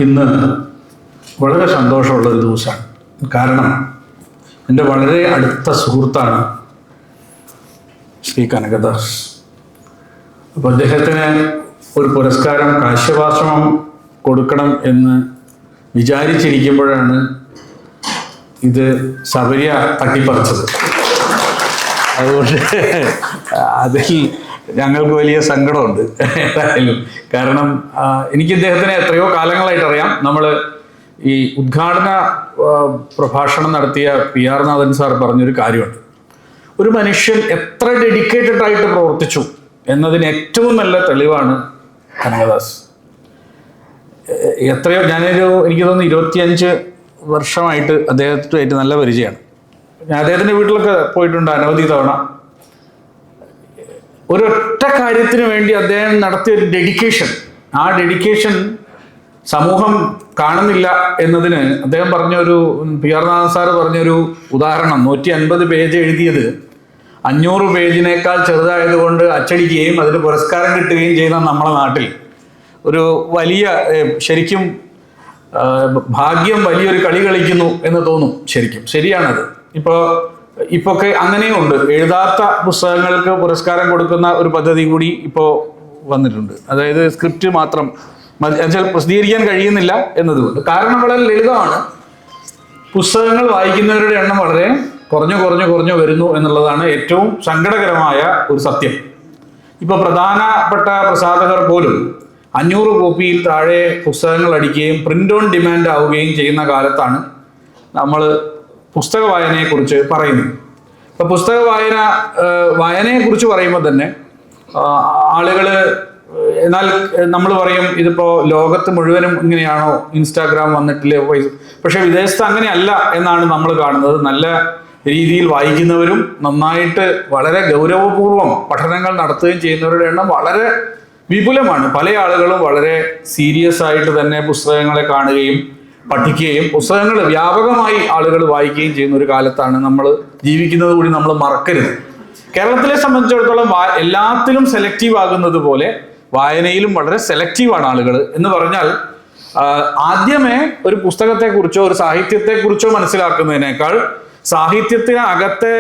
ഇന്ന് വളരെ സന്തോഷമുള്ളൊരു ദിവസമാണ്. കാരണം എൻ്റെ വളരെ അടുത്ത സുഹൃത്താണ് ശ്രീ കനകദാസ്. അപ്പോൾ അദ്ദേഹത്തിന് ഒരു പുരസ്കാരം കാശ്യപാശ്രമം കൊടുക്കണം എന്ന് വിചാരിച്ചിരിക്കുമ്പോഴാണ് ഇത് ശബരിയ തട്ടിപ്പറിച്ചത്. അതുകൊണ്ട് അതിൽ ഞങ്ങൾക്ക് വലിയ സങ്കടമുണ്ട് ഏതായാലും. കാരണം എനിക്ക് ഇദ്ദേഹത്തിനെ എത്രയോ കാലങ്ങളായിട്ട് അറിയാം. നമ്മൾ ഈ ഉദ്ഘാടന പ്രഭാഷണം നടത്തിയ PR നാഥൻ സാർ പറഞ്ഞൊരു കാര്യമുണ്ട്. ഒരു മനുഷ്യൻ എത്ര ഡെഡിക്കേറ്റഡ് ആയിട്ട് പ്രവർത്തിച്ചു എന്നതിന് ഏറ്റവും നല്ല തെളിവാണ് കനകദാസ്. എത്രയോ എനിക്ക് തോന്നുന്നു 25 വർഷമായിട്ട് അദ്ദേഹത്തുമായിട്ട് നല്ല പരിചയമാണ്. ഞാൻ അദ്ദേഹത്തിൻ്റെ വീട്ടിലൊക്കെ പോയിട്ടുണ്ട് അനവധി തവണ. ഒരൊറ്റ കാര്യത്തിന് വേണ്ടി അദ്ദേഹം നടത്തിയ ഒരു ഡെഡിക്കേഷൻ, ആ ഡെഡിക്കേഷൻ സമൂഹം കാണുന്നില്ല എന്നതിന് അദ്ദേഹം പറഞ്ഞൊരു PR നാഥൻ സാറ് പറഞ്ഞൊരു ഉദാഹരണം, 150 പേജ് എഴുതിയത് 500 പേജിനേക്കാൾ ചെറുതായതുകൊണ്ട് അച്ചടിക്കുകയും അതിന് പുരസ്കാരം കിട്ടുകയും ചെയ്യുന്ന നമ്മുടെ നാട്ടിൽ ഒരു വലിയ ശരിക്കും ഭാഗ്യം വലിയൊരു കളി കളിക്കുന്നു എന്ന് തോന്നും. ശരിയാണത്. ഇപ്പൊക്കെ അങ്ങനെയും ഉണ്ട്. എഴുതാത്ത പുസ്തകങ്ങൾക്ക് പുരസ്കാരം കൊടുക്കുന്ന ഒരു പദ്ധതി കൂടി ഇപ്പോൾ വന്നിട്ടുണ്ട്. അതായത് സ്ക്രിപ്റ്റ് മാത്രം പ്രസിദ്ധീകരിക്കാൻ കഴിയുന്നില്ല എന്നതുകൊണ്ട്. കാരണം വളരെ ലളിതമാണ്. പുസ്തകങ്ങൾ വായിക്കുന്നവരുടെ എണ്ണം വളരെ കുറഞ്ഞു വരുന്നു എന്നുള്ളതാണ് ഏറ്റവും സങ്കടകരമായ ഒരു സത്യം. ഇപ്പോൾ പ്രധാനപ്പെട്ട പ്രസാധകർ പോലും 500 കോപ്പിയിൽ താഴെ പുസ്തകങ്ങൾ അടിക്കുകയും പ്രിന്റ് ഓൺ ഡിമാൻഡ് ആവുകയും ചെയ്യുന്ന കാലത്താണ് നമ്മൾ പുസ്തക വായനയെക്കുറിച്ച് പറയുന്നത്. ഇപ്പം പുസ്തക വായനയെക്കുറിച്ച് പറയുമ്പോൾ തന്നെ ആളുകൾ, എന്നാൽ നമ്മൾ പറയും ഇതിപ്പോൾ ലോകത്ത് മുഴുവനും ഇങ്ങനെയാണോ, ഇൻസ്റ്റാഗ്രാം വന്നിട്ടില്ലേ, പക്ഷെ വിദേശത്ത് അങ്ങനെയല്ല എന്നാണ് നമ്മൾ കാണുന്നത്. നല്ല രീതിയിൽ വായിക്കുന്നവരും നന്നായിട്ട് വളരെ ഗൗരവപൂർവ്വം പഠനങ്ങൾ നടത്തുകയും ചെയ്യുന്നവരുടെ എണ്ണം വളരെ വിപുലമാണ്. പല ആളുകളും വളരെ സീരിയസ് ആയിട്ട് തന്നെ പുസ്തകങ്ങളെ കാണുകയും പഠിക്കുകയും പുസ്തകങ്ങൾ വ്യാപകമായി ആളുകൾ വായിക്കുകയും ചെയ്യുന്ന ഒരു കാലത്താണ് നമ്മൾ ജീവിക്കുന്നത് കൂടി നമ്മൾ മറക്കരുത്. കേരളത്തിലെ സംബന്ധിച്ചിടത്തോളം എല്ലാത്തിലും സെലക്റ്റീവ് ആകുന്നത് പോലെ വായനയിലും വളരെ സെലക്റ്റീവാണ് ആളുകൾ. എന്ന് പറഞ്ഞാൽ ആദ്യമേ ഒരു പുസ്തകത്തെക്കുറിച്ചോ ഒരു സാഹിത്യത്തെക്കുറിച്ചോ മനസ്സിലാക്കുന്നതിനേക്കാൾ സാഹിത്യത്തിന് അകത്തെ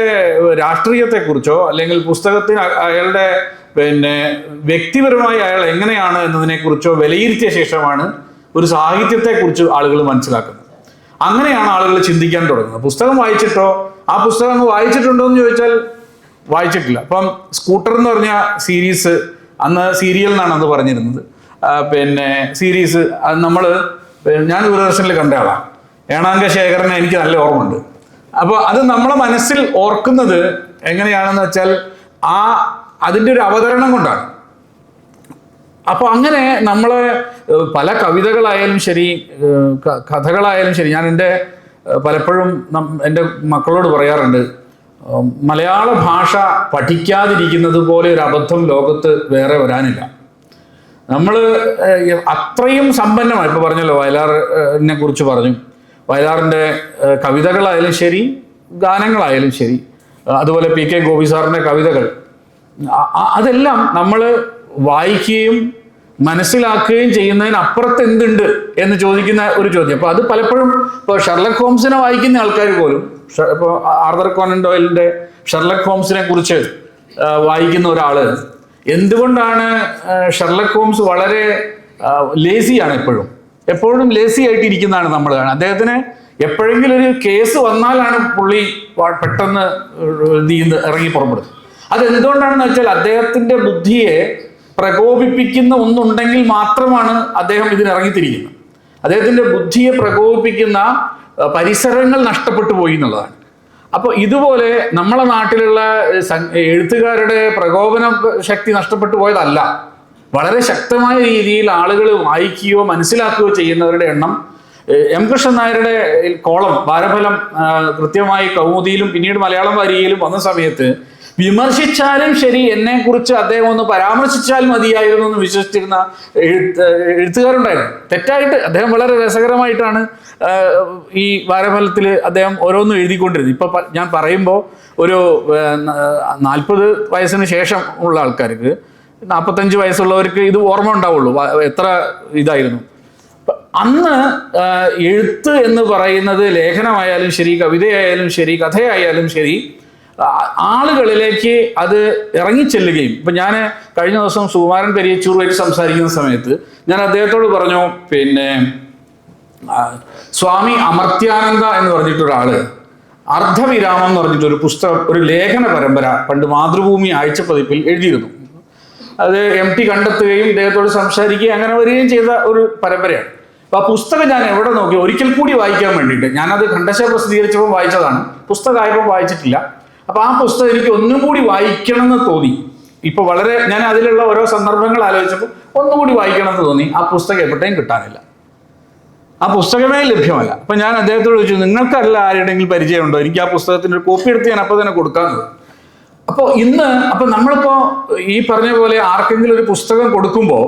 രാഷ്ട്രീയത്തെക്കുറിച്ചോ അല്ലെങ്കിൽ പുസ്തകത്തിന് അയാളുടെ വ്യക്തിപരമായി അയാൾ എങ്ങനെയാണ് എന്നതിനെക്കുറിച്ചോ വിലയിരുത്തിയ ശേഷമാണ് ഒരു സാഹിത്യത്തെക്കുറിച്ച് ആളുകൾ മനസ്സിലാക്കുന്നത്. അങ്ങനെയാണ് ആളുകൾ ചിന്തിക്കാൻ തുടങ്ങുന്നത്. പുസ്തകം വായിച്ചിട്ടോ, ആ പുസ്തകം വായിച്ചിട്ടുണ്ടോ എന്ന് ചോദിച്ചാൽ വായിച്ചിട്ടില്ല. അപ്പം സ്കൂട്ടർ എന്ന് പറഞ്ഞ സീരീസ്, അന്ന് സീരിയൽ എന്നാണ് അന്ന് പറഞ്ഞിരുന്നത്. സീരീസ് ഞാൻ ദൂരദർശനിൽ കണ്ട ആളാണ്. ഏണാങ്ക ശേഖരനെ എനിക്ക് നല്ല ഓർമ്മയുണ്ട്. അപ്പോൾ അത് നമ്മളെ മനസ്സിൽ ഓർക്കുന്നത് എങ്ങനെയാണെന്ന് വെച്ചാൽ അതിൻ്റെ ഒരു അവതരണം കൊണ്ടാണ്. അപ്പോൾ അങ്ങനെ നമ്മളെ പല കവിതകളായാലും ശരി, കഥകളായാലും ശരി, ഞാൻ പലപ്പോഴും എൻ്റെ മക്കളോട് പറയാറുണ്ട്, മലയാള ഭാഷ പഠിക്കാതിരിക്കുന്നത് പോലെ ഒരു അബദ്ധം ലോകത്ത് വേറെ വരാനില്ല. നമ്മൾ അത്രയും സമ്പന്നമായി, ഇപ്പോൾ പറഞ്ഞല്ലോ വയലാറിനെ കുറിച്ച് പറഞ്ഞു. വയലാറിൻ്റെ കവിതകളായാലും ശരി, ഗാനങ്ങളായാലും ശരി, അതുപോലെ PK ഗോപി സാറിൻ്റെ കവിതകൾ, അതെല്ലാം നമ്മൾ വായിക്കുകയും മനസ്സിലാക്കുകയും ചെയ്യുന്നതിനപ്പുറത്ത് എന്തുണ്ട് എന്ന് ചോദിക്കുന്ന ഒരു ചോദ്യം. അപ്പോൾ അത് പലപ്പോഴും ഇപ്പോൾ ഷെർലക് ഹോംസിനെ വായിക്കുന്ന ആൾക്കാർ പോലും, ഇപ്പോൾ ആർതർ കോനൻ ഡോയലിൻ്റെ ഷെർലക് ഹോംസിനെ കുറിച്ച് വായിക്കുന്ന ഒരാൾ എന്തുകൊണ്ടാണ് ഷെർലക് ഹോംസ് വളരെ ലേസിയാണ്, എപ്പോഴും ലേസി ആയിട്ടിരിക്കുന്നതാണ് നമ്മൾ കാണുന്നത്. അദ്ദേഹത്തിന് എപ്പോഴെങ്കിലും ഒരു കേസ് വന്നാലാണ് പുള്ളി പെട്ടെന്ന് ഇറങ്ങി പുറപ്പെടുന്നത്. അതെന്തുകൊണ്ടാണെന്ന് വെച്ചാൽ അദ്ദേഹത്തിൻ്റെ ബുദ്ധിയെ പ്രകോപിപ്പിക്കുന്ന ഒന്നുണ്ടെങ്കിൽ മാത്രമാണ് അദ്ദേഹം ഇതിനിറങ്ങിത്തിരിക്കുന്നത്. അദ്ദേഹത്തിൻ്റെ ബുദ്ധിയെ പ്രകോപിപ്പിക്കുന്ന പരിസരങ്ങൾ നഷ്ടപ്പെട്ടു പോയി എന്നുള്ളതാണ്. അപ്പോൾ ഇതുപോലെ നമ്മളെ നാട്ടിലുള്ള എഴുത്തുകാരുടെ പ്രകോപന ശക്തി നഷ്ടപ്പെട്ടു പോയതല്ല. വളരെ ശക്തമായ രീതിയിൽ ആളുകൾ വായിക്കുകയോ മനസ്സിലാക്കുകയോ ചെയ്യുന്നവരുടെ എണ്ണം. M കൃഷ്ണൻ നായരുടെ കോളം ബാലഫലം കൃത്യമായി കൗമുദിയിലും പിന്നീട് മലയാളം വാരികയിലും വന്ന സമയത്ത് വിമർശിച്ചാലും ശരി, എന്നെക്കുറിച്ച് അദ്ദേഹം ഒന്ന് പരാമർശിച്ചാൽ മതിയായിരുന്നു എന്ന് വിശ്വസിച്ചിരുന്ന എഴുത്തുകാരുണ്ടായിരുന്നു. തെറ്റായിട്ട് അദ്ദേഹം വളരെ രസകരമായിട്ടാണ് ഈ വാരഫലത്തിൽ അദ്ദേഹം ഓരോന്നും എഴുതിക്കൊണ്ടിരുന്നത്. ഇപ്പൊ ഞാൻ പറയുമ്പോൾ ഒരു 40 വയസ്സിന് ശേഷം ഉള്ള ആൾക്കാർക്ക്, 45 വയസ്സുള്ളവർക്ക് ഇത് ഓർമ്മ ഉണ്ടാവുള്ളൂ എത്ര ഇതായിരുന്നു. അന്ന് എഴുത്ത് എന്ന് പറയുന്നത് ലേഖനമായാലും ശരി, കവിതയായാലും ശരി, കഥയായാലും ശരി, ആളുകളിലേക്ക് അത് ഇറങ്ങിച്ചെല്ലുകയും. ഇപ്പം ഞാൻ കഴിഞ്ഞ ദിവസം സുകുമാരൻ പെരിയച്ചൂറുമായിട്ട് സംസാരിക്കുന്ന സമയത്ത് ഞാൻ അദ്ദേഹത്തോട് പറഞ്ഞു, പിന്നെ സ്വാമി അമർത്യാനന്ദ എന്ന് പറഞ്ഞിട്ടൊരാള് അർദ്ധവിരാമം എന്ന് പറഞ്ഞിട്ടൊരു പുസ്തകം, ഒരു ലേഖന പരമ്പര പണ്ട് മാതൃഭൂമി ആഴ്ചപ്പതിപ്പിൽ എഴുതിയിരുന്നു. അത് MT കണ്ടെത്തുകയും ഇദ്ദേഹത്തോട് സംസാരിക്കുകയും അങ്ങനെ വരികയും ചെയ്ത ഒരു പരമ്പരയാണ്. അപ്പൊ ആ പുസ്തകം ഞാൻ എവിടെ നോക്കി ഒരിക്കൽ കൂടി വായിക്കാൻ വേണ്ടിയിട്ട്, ഞാനത് ഖണ്ഡശ പ്രസിദ്ധീകരിച്ചപ്പോൾ വായിച്ചതാണ്, പുസ്തകമായപ്പോൾ വായിച്ചിട്ടില്ല. അപ്പൊ ആ പുസ്തകം എനിക്ക് ഒന്നും കൂടി വായിക്കണം എന്ന് തോന്നി. ഇപ്പൊ വളരെ ഞാൻ അതിലുള്ള ഓരോ സന്ദർഭങ്ങൾ ആലോചിച്ചപ്പോൾ ഒന്നും കൂടി വായിക്കണം എന്ന് തോന്നി. ആ പുസ്തകം എവിടെയും കിട്ടാനില്ല, ആ പുസ്തകമേ ലഭ്യമല്ല. അപ്പൊ ഞാൻ അദ്ദേഹത്തോട് ചോദിച്ചു, നിങ്ങൾക്കല്ല ആരുടെയെങ്കിലും പരിചയമുണ്ടോ? എനിക്ക് ആ പുസ്തകത്തിന്റെ ഒരു കോപ്പി എടുത്ത് ഞാൻ അപ്പൊ തന്നെ കൊടുക്കാമെന്ന്. അപ്പോൾ അപ്പൊ നമ്മളിപ്പോ ഈ പറഞ്ഞ പോലെ ആർക്കെങ്കിലും ഒരു പുസ്തകം കൊടുക്കുമ്പോൾ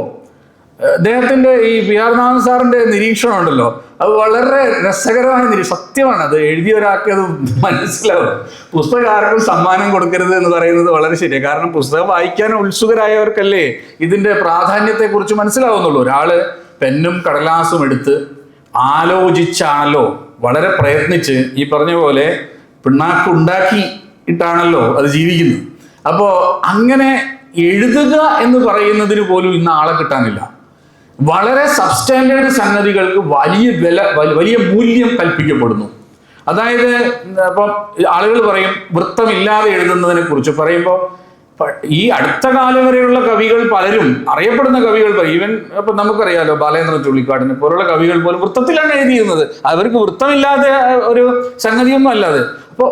അദ്ദേഹത്തിന്റെ ഈ PR നാഥൻ സാറിന്റെ നിരീക്ഷണം ഉണ്ടല്ലോ, അത് വളരെ രസകരമായ സത്യമാണ്. അത് എഴുതിയ ഒരാൾക്ക് അത് മനസ്സിലാവും. പുസ്തകം ആർക്കും സമ്മാനം കൊടുക്കരുത് എന്ന് പറയുന്നത് വളരെ ശരിയാണ്. കാരണം പുസ്തകം വായിക്കാൻ ഉത്സുകരായവർക്കല്ലേ ഇതിന്റെ പ്രാധാന്യത്തെ കുറിച്ച് മനസ്സിലാവുന്നുള്ളൂ. ഒരാള് പെന്നും കടലാസും എടുത്ത് ആലോചിച്ചാണല്ലോ, വളരെ പ്രയത്നിച്ച് ഈ പറഞ്ഞ പോലെ പിണ്ണാക്കുണ്ടാക്കി ഇട്ടാണല്ലോ അത് ജീവിക്കുന്നത്. അപ്പോൾ അങ്ങനെ എഴുതുക എന്ന് പറയുന്നതിന് പോലും ഇന്ന് ആളെ കിട്ടാനില്ല. വളരെ സബ്സ്റ്റാൻഡേർഡ് സംഗതികൾക്ക് വലിയ മൂല്യം കൽപ്പിക്കപ്പെടുന്നു. അതായത് ഇപ്പം ആളുകൾ പറയും വൃത്തമില്ലാതെ എഴുതുന്നതിനെ കുറിച്ച് പറയുമ്പോൾ, ഈ അടുത്ത കാലം വരെയുള്ള കവികൾ പലരും, അറിയപ്പെടുന്ന കവികൾ, ഈവൻ ഇപ്പൊ നമുക്കറിയാലോ ബാലേന്ദ്രൻ ചുള്ളിക്കാടിനെ പോലുള്ള കവികൾ പോലും വൃത്തത്തിലാണ് എഴുതിയിരുന്നത്. അവർക്ക് വൃത്തമില്ലാതെ ഒരു സംഗതിയൊന്നും അല്ലാതെ. അപ്പോൾ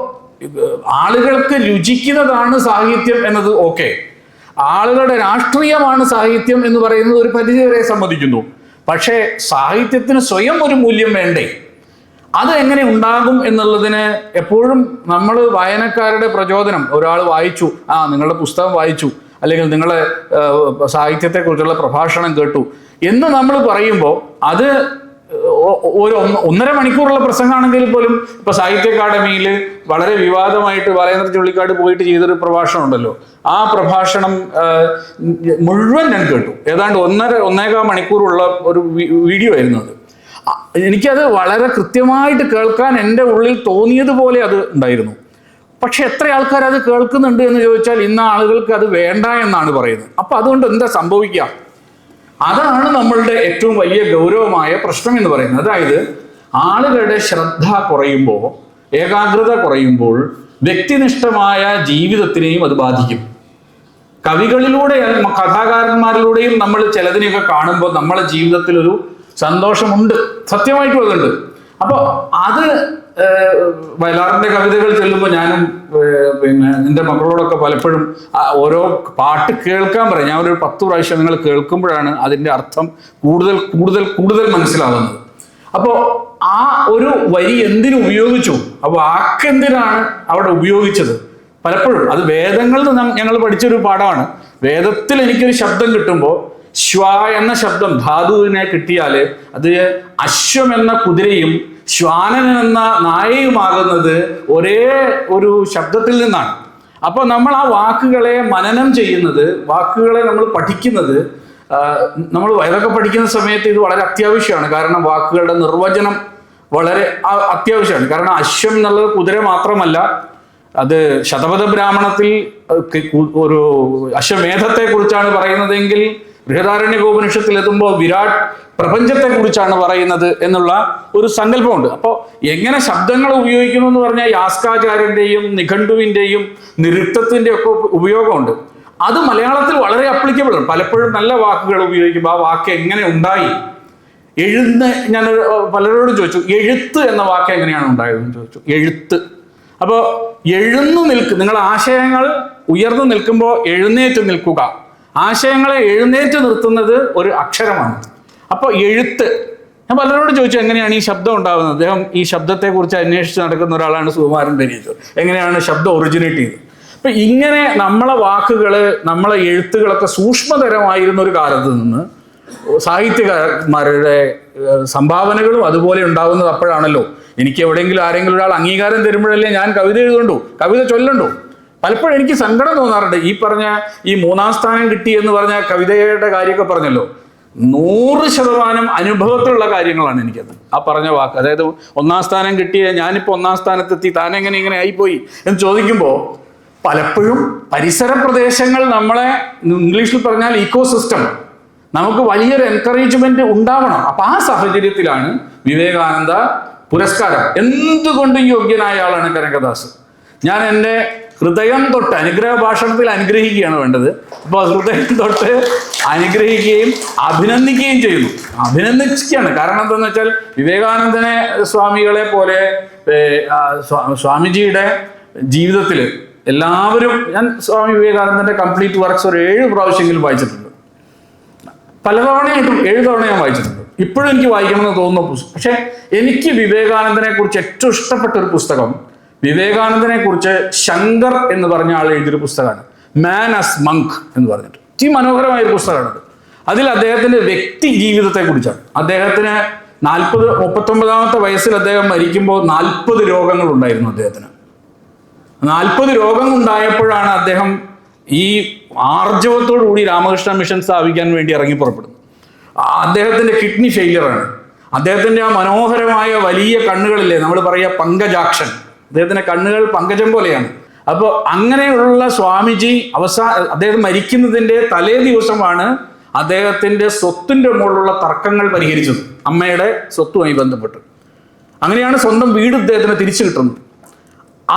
ആളുകൾക്ക് രുചിക്കുന്നതാണ് സാഹിത്യം എന്നത് ഓക്കെ, ആളുകളുടെ രാഷ്ട്രീയമാണ് സാഹിത്യം എന്ന് പറയുന്നത് ഒരു പരിധിവരെ സമ്മതിക്കുന്നു. പക്ഷേ സാഹിത്യത്തിന് സ്വയം ഒരു മൂല്യം വേണ്ടേ? അത് എങ്ങനെ ഉണ്ടാകും എന്നുള്ളതിന് എപ്പോഴും നമ്മൾ വായനക്കാരുടെ പ്രചോദനം, ഒരാൾ വായിച്ചു, നിങ്ങളുടെ പുസ്തകം വായിച്ചു, അല്ലെങ്കിൽ നിങ്ങളെ സാഹിത്യത്തെക്കുറിച്ചുള്ള പ്രഭാഷണം കേട്ടു എന്ന് നമ്മൾ പറയുമ്പോൾ അത് ഒരു 1.5 മണിക്കൂറുള്ള പ്രസംഗമാണെങ്കിൽ പോലും, ഇപ്പൊ സാഹിത്യ അക്കാദമിയിൽ വളരെ വിവാദമായിട്ട് ബാലേന്ദ്രൻ ചുള്ളിക്കാട് പോയിട്ട് ചെയ്തൊരു പ്രഭാഷണം ഉണ്ടല്ലോ, ആ പ്രഭാഷണം മുഴുവൻ ഞാൻ കേട്ടു. ഏതാണ്ട് 1.5 മണിക്കൂറുള്ള ഒരു വീഡിയോ ആയിരുന്നു അത്. എനിക്കത് വളരെ കൃത്യമായിട്ട് കേൾക്കാൻ എൻ്റെ ഉള്ളിൽ തോന്നിയതുപോലെ അത് ഉണ്ടായിരുന്നു. പക്ഷെ എത്ര ആൾക്കാർ അത് കേൾക്കുന്നുണ്ട് എന്ന് ചോദിച്ചാൽ ഇന്ന് ആളുകൾക്ക് അത് വേണ്ട എന്നാണ് പറയുന്നത്. അപ്പൊ അതുകൊണ്ട് എന്താ സംഭവിക്കുക? അതാണ് നമ്മളുടെ ഏറ്റവും വലിയ ഗൗരവമായ പ്രശ്നം എന്ന് പറയുന്നത്. അതായത് ആളുകളുടെ ശ്രദ്ധ കുറയുമ്പോൾ, ഏകാഗ്രത കുറയുമ്പോൾ വ്യക്തിനിഷ്ഠമായ ജീവിതത്തിനെയും അത് ബാധിക്കും. കവികളിലൂടെയും കഥാകാരന്മാരിലൂടെയും നമ്മൾ ചിലതിനെയൊക്കെ കാണുമ്പോൾ നമ്മളെ ജീവിതത്തിൽ ഒരു സന്തോഷമുണ്ട്, സത്യമായിട്ടും അതുണ്ട്. അപ്പോൾ അത് വയലാറിന്റെ കവിതകൾ ചെല്ലുമ്പോൾ ഞാനും പിന്നെ എൻ്റെ മക്കളോടൊക്കെ പലപ്പോഴും ഓരോ പാട്ട് കേൾക്കാൻ പറയും. ഞാൻ ഒരു 10 പ്രാവശ്യം നിങ്ങൾ കേൾക്കുമ്പോഴാണ് അതിൻ്റെ അർത്ഥം കൂടുതൽ കൂടുതൽ കൂടുതൽ മനസ്സിലാവുന്നത്. അപ്പോൾ ആ ഒരു വരി എന്തിനു ഉപയോഗിച്ചു, ആ വാക്കെന്തിനാണ് അവിടെ ഉപയോഗിച്ചത്, പലപ്പോഴും അത് വേദങ്ങളിൽ നിന്ന് ഞങ്ങൾ പഠിച്ചൊരു പാഠമാണ്. വേദത്തിൽ എനിക്കൊരു ശബ്ദം കിട്ടുമ്പോൾ ശ്വ എന്ന ശബ്ദം ധാതുവിനെ കിട്ടിയാൽ അത് അശ്വം എന്ന കുതിരയും ശ്വാനൻ എന്ന നായയുമാകുന്നത് ഒരേ ഒരു ശബ്ദത്തിൽ നിന്നാണ്. അപ്പൊ നമ്മൾ ആ വാക്കുകളെ മനനം ചെയ്യുന്നത്, വാക്കുകളെ നമ്മൾ പഠിക്കുന്നത്, നമ്മൾ ഇതൊക്കെ പഠിക്കുന്ന സമയത്ത് ഇത് വളരെ അത്യാവശ്യമാണ്. കാരണം വാക്കുകളുടെ നിർവചനം വളരെ അത്യാവശ്യമാണ്. കാരണം അശ്വം എന്നുള്ളത് കുതിര മാത്രമല്ല, അത് ശതപഥ ബ്രാഹ്മണത്തിൽ ഒരു അശ്വമേധത്തെ കുറിച്ചാണ് പറയുന്നതെങ്കിൽ ബൃഹദാരണ്യകോപനിഷത്തിൽ എത്തുമ്പോൾ വിരാട് പ്രപഞ്ചത്തെ കുറിച്ചാണ് പറയുന്നത് എന്നുള്ള ഒരു സങ്കല്പമുണ്ട്. അപ്പോൾ എങ്ങനെ ശബ്ദങ്ങൾ ഉപയോഗിക്കുന്നു എന്ന് പറഞ്ഞാൽ യാസ്കാചാര്യന്റെയും നിഘണ്ടുവിന്റെയും നിരുക്തത്തിന്റെയും ഒക്കെ ഉപയോഗമുണ്ട്. അത് മലയാളത്തിൽ വളരെ അപ്ലിക്കബിൾ ആണ്. പലപ്പോഴും നല്ല വാക്കുകൾ ഉപയോഗിക്കുമ്പോൾ ആ വാക്ക് എങ്ങനെ ഉണ്ടായി, ഞാൻ പലരോടും ചോദിച്ചു, എഴുത്ത് എന്ന വാക്ക് എങ്ങനെയാണ് ഉണ്ടായതെന്ന് ചോദിച്ചു. എഴുത്ത്. അപ്പോൾ നിങ്ങൾ ആശയങ്ങൾ ഉയർന്നു നിൽക്കുമ്പോൾ എഴുന്നേറ്റ് നിൽക്കുക. ആശയങ്ങളെ എഴുന്നേറ്റ് നിർത്തുന്നത് ഒരു അക്ഷരമാണ്. അപ്പോൾ എഴുത്ത്. ഞാൻ പലരോടും ചോദിച്ചു എങ്ങനെയാണ് ഈ ശബ്ദം ഉണ്ടാകുന്നത്. അദ്ദേഹം ഈ ശബ്ദത്തെക്കുറിച്ച് അന്വേഷിച്ച് നടക്കുന്ന ഒരാളാണ് സുകുമാരൻ പെരിയച്ചൂർ. എങ്ങനെയാണ് ശബ്ദം ഒറിജിനേറ്റ് ചെയ്തത്? അപ്പൊ ഇങ്ങനെ നമ്മളെ വാക്കുകൾ, നമ്മളെ എഴുത്തുകളൊക്കെ സൂക്ഷ്മതരമായിരുന്ന ഒരു കാലത്ത് നിന്ന് സാഹിത്യകാരന്മാരുടെ സംഭാവനകളും അതുപോലെ ഉണ്ടാകുന്നത് അപ്പോഴാണല്ലോ. എനിക്ക് എവിടെയെങ്കിലും ആരെങ്കിലും ഒരാൾ അംഗീകാരം തരുമ്പോഴല്ലേ ഞാൻ കവിത എഴുതുണ്ടോ, കവിത ചൊല്ലണ്ടോ. പലപ്പോഴും എനിക്ക് സങ്കടം തോന്നാറുണ്ട്. ഈ പറഞ്ഞ ഈ 3ാം സ്ഥാനം കിട്ടി എന്ന് പറഞ്ഞ കവിതയുടെ കാര്യമൊക്കെ പറഞ്ഞല്ലോ, 100% അനുഭവത്തിലുള്ള കാര്യങ്ങളാണ് എനിക്കത് ആ പറഞ്ഞ വാക്ക്. അതായത് 1ാം സ്ഥാനം കിട്ടിയ ഞാനിപ്പോൾ 1ാം സ്ഥാനത്തെത്തി, താനെങ്ങനെ ഇങ്ങനെ ആയിപ്പോയി എന്ന് ചോദിക്കുമ്പോൾ പലപ്പോഴും പരിസര പ്രദേശങ്ങൾ നമ്മളെ, ഇംഗ്ലീഷിൽ പറഞ്ഞാൽ ഇക്കോസിസ്റ്റം, നമുക്ക് വലിയൊരു എൻകറേജ്മെന്റ് ഉണ്ടാവണം. അപ്പൊ ആ സാഹചര്യത്തിലാണ് വിവേകാനന്ദ പുരസ്കാരം. എന്തുകൊണ്ടും യോഗ്യനായ ആളാണ് കനകദാസ്. ഞാൻ എൻ്റെ ഹൃദയം തൊട്ട്, അനുഗ്രഹ ഭാഷണത്തിൽ അനുഗ്രഹിക്കുകയാണ് വേണ്ടത്, അപ്പോൾ ഹൃദയം തൊട്ട് അനുഗ്രഹിക്കുകയും അഭിനന്ദിക്കുകയും ചെയ്യുന്നു. അഭിനന്ദിക്കുകയാണ്. കാരണം എന്താണെന്ന് വെച്ചാൽ വിവേകാനന്ദനെ സ്വാമികളെ പോലെ സ്വാമിജിയുടെ ജീവിതത്തിൽ എല്ലാവരും, ഞാൻ സ്വാമി വിവേകാനന്ദന്റെ കംപ്ലീറ്റ് വർക്ക്സ് ഒരു 7 പ്രാവശ്യമെങ്കിലും വായിച്ചിട്ടുണ്ട്. പലതവണയായിട്ടും 7 തവണ ഞാൻ വായിച്ചിട്ടുണ്ട്. ഇപ്പോഴും എനിക്ക് വായിക്കണമെന്ന് തോന്നുന്ന പുസ്തകം. പക്ഷെ എനിക്ക് വിവേകാനന്ദനെ കുറിച്ച് ഏറ്റവും ഇഷ്ടപ്പെട്ട ഒരു പുസ്തകം വിവേകാനന്ദനെ കുറിച്ച് ശങ്കർ എന്ന് പറഞ്ഞ ആൾ എഴുതിയൊരു പുസ്തകമാണ്, മാൻ ആസ് മങ്ക് എന്ന് പറഞ്ഞിട്ട്. മനോഹരമായ ഒരു പുസ്തകമാണത്. അതിൽ അദ്ദേഹത്തിന്റെ വ്യക്തി ജീവിതത്തെ കുറിച്ചാണ്. അദ്ദേഹത്തിന് 39ാമത്തെ വയസ്സിൽ അദ്ദേഹം മരിക്കുമ്പോൾ 40 രോഗങ്ങൾ ഉണ്ടായിരുന്നു അദ്ദേഹത്തിന്. 40 രോഗം ഉണ്ടായപ്പോഴാണ് അദ്ദേഹം ഈ ആർജവത്തോടുകൂടി രാമകൃഷ്ണ മിഷൻ സ്ഥാപിക്കാൻ വേണ്ടി ഇറങ്ങി പുറപ്പെടുന്നു. അദ്ദേഹത്തിന്റെ കിഡ്നി ഫെയിലിയറാണ്. അദ്ദേഹത്തിന്റെ ആ മനോഹരമായ വലിയ കണ്ണുകളില്ലേ, നമ്മൾ പറയുക പങ്കജാക്ഷൻ, അദ്ദേഹത്തിന്റെ കണ്ണുകൾ പങ്കജം പോലെയാണ്. അപ്പോൾ അങ്ങനെയുള്ള സ്വാമിജി അദ്ദേഹം മരിക്കുന്നതിന്റെ തലേ ദിവസമാണ് അദ്ദേഹത്തിന്റെ സ്വത്തിന്റെ മുകളിലുള്ള തർക്കങ്ങൾ പരിഹരിച്ചത്, അമ്മയുടെ സ്വത്തുമായി ബന്ധപ്പെട്ട്. അങ്ങനെയാണ് സ്വന്തം വീട് അദ്ദേഹത്തിന് തിരിച്ചു കിട്ടുന്നത്.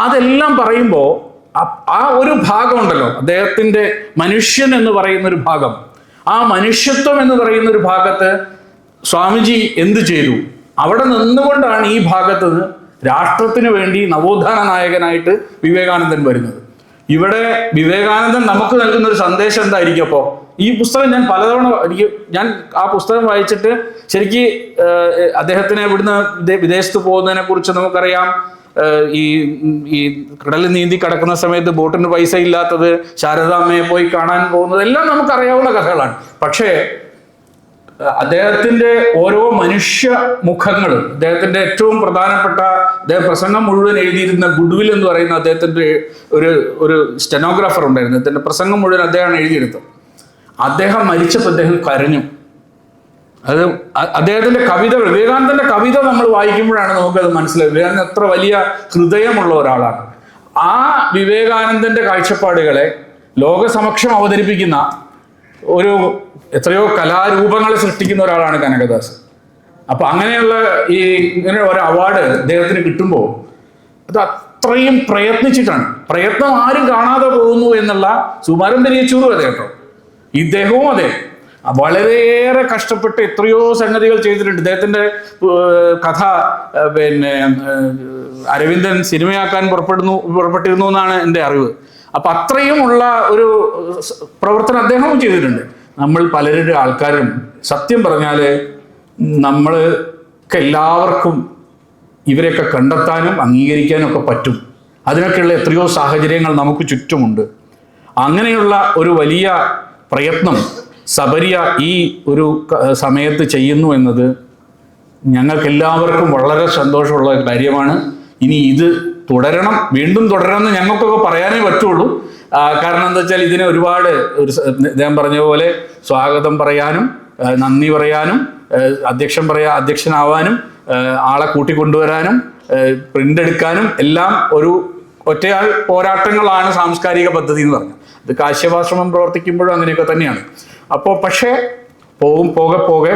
അതെല്ലാം പറയുമ്പോൾ ആ ഒരു ഭാഗം ഉണ്ടല്ലോ, അദ്ദേഹത്തിന്റെ മനുഷ്യൻ എന്ന് പറയുന്ന ഒരു ഭാഗം, ആ മനുഷ്യത്വം എന്ന് പറയുന്ന ഒരു ഭാഗത്ത് സ്വാമിജി എന്ത് ചെയ്തു, അവിടെ നിന്നുകൊണ്ടാണ് ഈ ഭാഗത്ത് രാഷ്ട്രത്തിന് വേണ്ടി നവോത്ഥാന നായകനായിട്ട് വിവേകാനന്ദൻ വരുന്നത്. ഇവിടെ വിവേകാനന്ദൻ നമുക്ക് നൽകുന്ന ഒരു സന്ദേശം എന്തായിരിക്കും? അപ്പോൾ ഈ പുസ്തകം ഞാൻ പലതവണ ഞാൻ ആ പുസ്തകം വായിച്ചിട്ട് ശരിക്ക് അദ്ദേഹത്തിന് ഇവിടുന്ന് വിദേശത്ത് പോകുന്നതിനെ കുറിച്ച് നമുക്കറിയാം. ഈ കടലിൽ നീന്തി കിടക്കുന്ന സമയത്ത് ബോട്ടിന് പൈസ ഇല്ലാത്തത്, ശാരദാമ്മയെ പോയി കാണാൻ പോകുന്നത്, എല്ലാം നമുക്കറിയാവുന്ന കഥകളാണ്. പക്ഷേ അദ്ദേഹത്തിന്റെ ഓരോ മനുഷ്യ മുഖങ്ങൾ, അദ്ദേഹത്തിന്റെ ഏറ്റവും പ്രധാനപ്പെട്ട, അദ്ദേഹം പ്രസംഗം മുഴുവൻ എഴുതിയിരുന്ന ഗുഡ്വിൽ എന്ന് പറയുന്ന അദ്ദേഹത്തിന്റെ ഒരു സ്റ്റെനോഗ്രാഫർ ഉണ്ടായിരുന്നു. അദ്ദേഹത്തിന്റെ പ്രസംഗം മുഴുവൻ അദ്ദേഹമാണ് എഴുതിയെടുത്തത്. അദ്ദേഹം മരിച്ചപ്പോൾ അദ്ദേഹം കരഞ്ഞു. അത് അദ്ദേഹത്തിന്റെ കവിതകൾ, വിവേകാനന്ദന്റെ കവിത നമ്മൾ വായിക്കുമ്പോഴാണ് നമുക്കത് മനസ്സിലായത്. വിവേകാനന്ദൻ എത്ര വലിയ ഹൃദയമുള്ള ഒരാളാണ്. ആ വിവേകാനന്ദന്റെ കാഴ്ചപ്പാടുകളെ ലോകസമക്ഷം അവതരിപ്പിക്കുന്ന ഒരു എത്രയോ കലാരൂപങ്ങളെ സൃഷ്ടിക്കുന്ന ഒരാളാണ് കനകദാസ്. അപ്പൊ അങ്ങനെയുള്ള ഇങ്ങനെ ഒരു അവാർഡ് അദ്ദേഹത്തിന് കിട്ടുമ്പോൾ അത് അത്രയും പ്രയത്നിച്ചിട്ടാണ്. പ്രയത്നം ആരും കാണാതെ പോകുന്നു എന്നുള്ള സുകുമാരൻ പെരിയച്ചൂരും അതെ കേട്ടോ, ഇദ്ദേഹവും അതെ, വളരെയേറെ കഷ്ടപ്പെട്ട് എത്രയോ സംഗതികൾ ചെയ്തിട്ടുണ്ട്. ഇദ്ദേഹത്തിന്റെ കഥ അരവിന്ദൻ സിനിമയാക്കാൻ പുറപ്പെട്ടിരുന്നു എന്നാണ് എൻ്റെ അറിവ്. അപ്പൊ അത്രയുമുള്ള ഒരു പ്രവർത്തനം അദ്ദേഹവും ചെയ്തിട്ടുണ്ട്. നമ്മൾ പലരുടെ ആൾക്കാരും സത്യം പറഞ്ഞാൽ നമ്മൾക്ക് എല്ലാവർക്കും ഇവരെയൊക്കെ കണ്ടെത്താനും അംഗീകരിക്കാനും ഒക്കെ പറ്റും. അതിനൊക്കെയുള്ള എത്രയോ സാഹചര്യങ്ങൾ നമുക്ക് ചുറ്റുമുണ്ട്. അങ്ങനെയുള്ള ഒരു വലിയ പ്രയത്നം സബരിയ ഈ ഒരു സമയത്ത് ചെയ്യുന്നു എന്നത് ഞങ്ങൾക്കെല്ലാവർക്കും വളരെ സന്തോഷമുള്ള കാര്യമാണ്. ഇനി ഇത് തുടരണം, വീണ്ടും തുടരണമെന്ന് ഞങ്ങൾക്കൊക്കെ പറയാനേ പറ്റുള്ളൂ. കാരണം എന്താ വെച്ചാൽ ഇതിനെ ഒരുപാട് അദ്ദേഹം പറഞ്ഞ പോലെ സ്വാഗതം പറയാനും നന്ദി പറയാനും അധ്യക്ഷനാവാനും ആളെ കൂട്ടിക്കൊണ്ടുവരാനും പ്രിന്റ് എടുക്കാനും എല്ലാം ഒരു ഒറ്റയാൾ പോരാട്ടങ്ങളാണ് സാംസ്കാരിക പദ്ധതി എന്ന് പറഞ്ഞത്. ഇത് കാശ്യപാശ്രമം പ്രവർത്തിക്കുമ്പോഴും അങ്ങനെയൊക്കെ തന്നെയാണ്. അപ്പോൾ പക്ഷേ പോകെ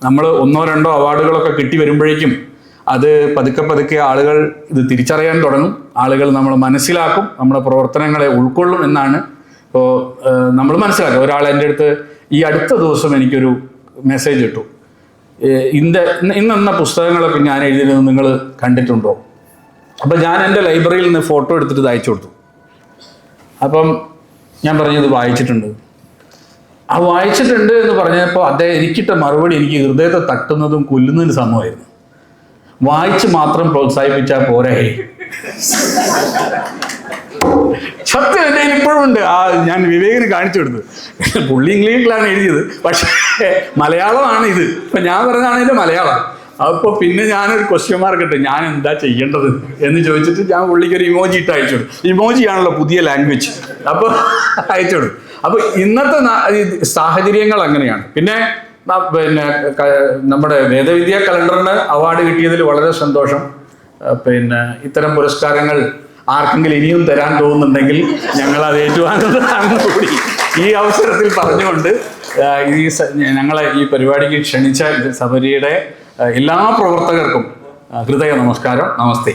നമ്മൾ 1-2 അവാർഡുകളൊക്കെ കിട്ടി വരുമ്പോഴേക്കും അത് പതുക്കെ ആളുകൾ ഇത് തിരിച്ചറിയാൻ തുടങ്ങും. ആളുകൾ നമ്മൾ മനസ്സിലാക്കും, നമ്മുടെ പ്രവർത്തനങ്ങളെ ഉൾക്കൊള്ളും എന്നാണ് ഇപ്പോൾ നമ്മൾ മനസ്സിലാക്കുക. ഒരാൾ എൻ്റെ അടുത്ത് ഈ അടുത്ത ദിവസം എനിക്കൊരു മെസ്സേജ് ഇട്ടു, ഇന്നെന്ന പുസ്തകങ്ങളൊക്കെ ഞാൻ എഴുതിയത് നിങ്ങൾ കണ്ടിട്ടുണ്ടോ? അപ്പം ഞാൻ എൻ്റെ ലൈബ്രറിയിൽ നിന്ന് ഫോട്ടോ എടുത്തിട്ട് ഇത് അയച്ചു കൊടുത്തു. അപ്പം ഞാൻ പറഞ്ഞത് വായിച്ചിട്ടുണ്ട്. ആ വായിച്ചിട്ടുണ്ട് എന്ന് പറഞ്ഞപ്പോൾ അദ്ദേഹം എനിക്കിട്ട മറുപടി എനിക്ക് ഹൃദയത്തെ തട്ടുന്നതും കൊല്ലുന്നതിന് സമമായിരുന്നു. വായിച്ച് മാത്രം പ്രോത്സാഹിപ്പിച്ചാൽ പോരെ. സത്യം എൻ്റെ കയ്യിൽ ഇപ്പോഴും ഉണ്ട്. ഞാൻ വിവേകിന് കാണിച്ചു കൊടുത്തത്. പുള്ളി ഇംഗ്ലീഷിലാണ് എഴുതിയത്, പക്ഷേ മലയാളമാണ് ഇത്. ഇപ്പം ഞാൻ പറഞ്ഞതാണ് ഇതിൻ്റെ മലയാളം. അപ്പോൾ പിന്നെ ഞാനൊരു ക്വസ്റ്റ്യൻ മാർക്ക് ഇട്ട് ഞാൻ എന്താ ചെയ്യേണ്ടത് എന്ന് ചോദിച്ചിട്ട് ഞാൻ പുള്ളിക്ക് ഒരു ഇമോജി ഇട്ട് അയച്ചു കൊടുത്തു. ഇമോജിയാണല്ലോ പുതിയ ലാംഗ്വേജ്. അപ്പോൾ അയച്ചു കൊടുത്തു. അപ്പോൾ ഇന്നത്തെ സാഹചര്യങ്ങൾ അങ്ങനെയാണ്. പിന്നെ പിന്നെ നമ്മുടെ വേദവിദ്യാ കലണ്ടറിന് അവാർഡ് കിട്ടിയതിൽ വളരെ സന്തോഷം. പിന്നെ ഇത്തരം പുരസ്കാരങ്ങൾ ആർക്കെങ്കിലും ഇനിയും തരാൻ തോന്നുന്നുണ്ടെങ്കിൽ ഞങ്ങൾ അത് ഏറ്റുവാങ്ങുന്നതാണ് കൂടി ഈ അവസരത്തിൽ പറഞ്ഞുകൊണ്ട് ഞങ്ങളെ ഈ പരിപാടിക്ക് ക്ഷണിച്ച സബരിയുടെ എല്ലാ പ്രവർത്തകർക്കും ഹൃദയ നമസ്കാരം. നമസ്തേ.